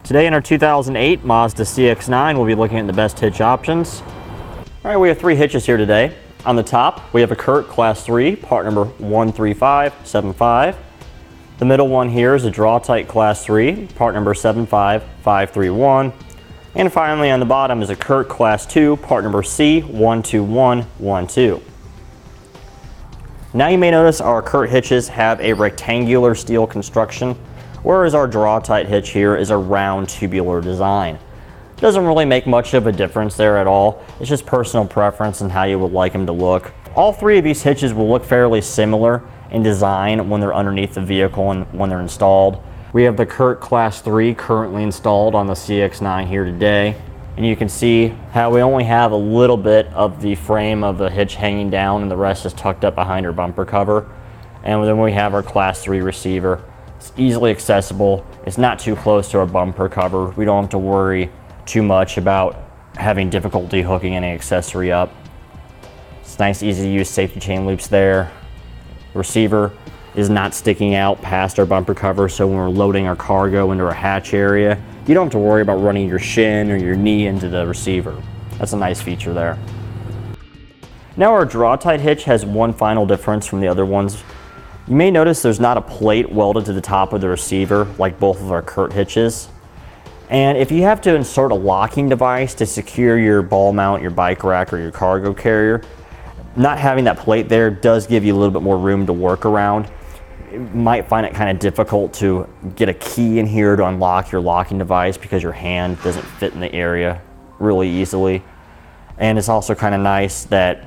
Today in our 2008 Mazda CX-9, we'll be looking at the best hitch options. All right, we have 3 hitches here today. On the top, we have a Curt Class 3, part number 13575. The middle one here is a Draw-Tite Class 3, part number 75531. And finally on the bottom is a Curt Class 2, part number C12112. Now you may notice our Curt hitches have a rectangular steel construction, whereas our Draw-Tite hitch here is a round tubular design. Doesn't really make much of a difference there at all. It's just personal preference and how you would like them to look. All 3 of these hitches will look fairly similar in design when they're underneath the vehicle and when they're installed. We have the Curt Class 3 currently installed on the CX-9 here today. And you can see how we only have a little bit of the frame of the hitch hanging down and the rest is tucked up behind our bumper cover. And then we have our Class 3 receiver. It's easily accessible. It's not too close to our bumper cover. We don't have to worry too much about having difficulty hooking any accessory up. It's nice, easy to use safety chain loops there. The receiver is not sticking out past our bumper cover, so when we're loading our cargo into our hatch area, you don't have to worry about running your shin or your knee into the receiver. That's a nice feature there. Now our Draw-Tite hitch has one final difference from the other ones. You may notice there's not a plate welded to the top of the receiver like both of our Curt hitches. And if you have to insert a locking device to secure your ball mount, your bike rack, or your cargo carrier, not having that plate there does give you a little bit more room to work around. You might find it kind of difficult to get a key in here to unlock your locking device because your hand doesn't fit in the area really easily. And it's also kind of nice that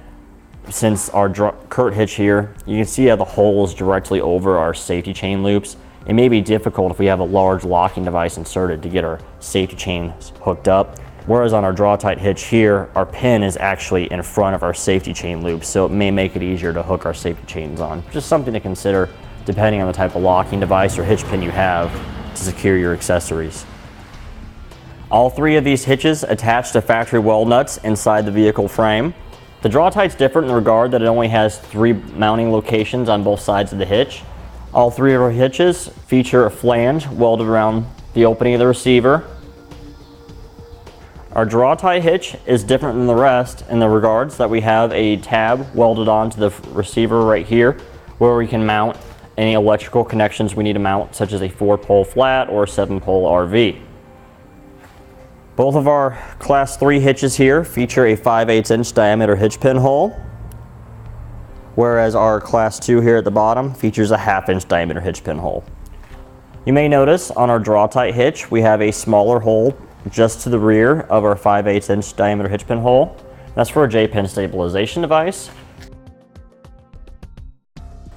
since our Curt hitch here, you can see how the hole is directly over our safety chain loops. It may be difficult if we have a large locking device inserted to get our safety chains hooked up. Whereas on our Draw-Tite hitch here, our pin is actually in front of our safety chain loop, so it may make it easier to hook our safety chains on. Just something to consider depending on the type of locking device or hitch pin you have to secure your accessories. All 3 of these hitches attach to factory weld nuts inside the vehicle frame. The Draw-Tite's different in the regard that it only has 3 mounting locations on both sides of the hitch. All 3 of our hitches feature a flange welded around the opening of the receiver. Our Draw-Tite hitch is different than the rest in the regards that we have a tab welded onto the receiver right here where we can mount any electrical connections we need to mount, such as a 4-pole flat or 7-pole RV. Both of our Class 3 hitches here feature a 5/8 inch diameter hitch pin hole, whereas our Class 2 here at the bottom features a 1/2 inch diameter hitch pin hole. You may notice on our Draw-Tite hitch we have a smaller hole just to the rear of our 5/8 inch diameter hitch pin hole. That's for a J-pin stabilization device.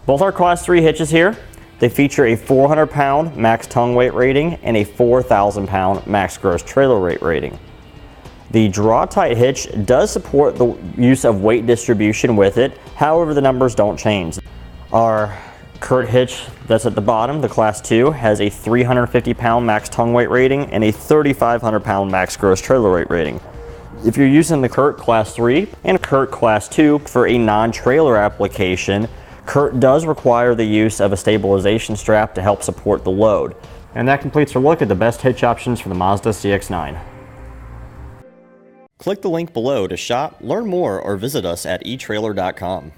Both our Class 3 hitches here, they feature a 400-pound max tongue weight rating and a 4,000-pound max gross trailer weight rating. The Draw-Tite hitch does support the use of weight distribution with it, however the numbers don't change. Our Curt hitch that's at the bottom, the Class 2, has a 350-pound max tongue weight rating and a 3,500-pound max gross trailer weight rating. If you're using the Curt Class 3 and Curt Class 2 for a non-trailer application, Curt does require the use of a stabilization strap to help support the load. And that completes our look at the best hitch options for the Mazda CX-9. Click the link below to shop, learn more, or visit us at etrailer.com.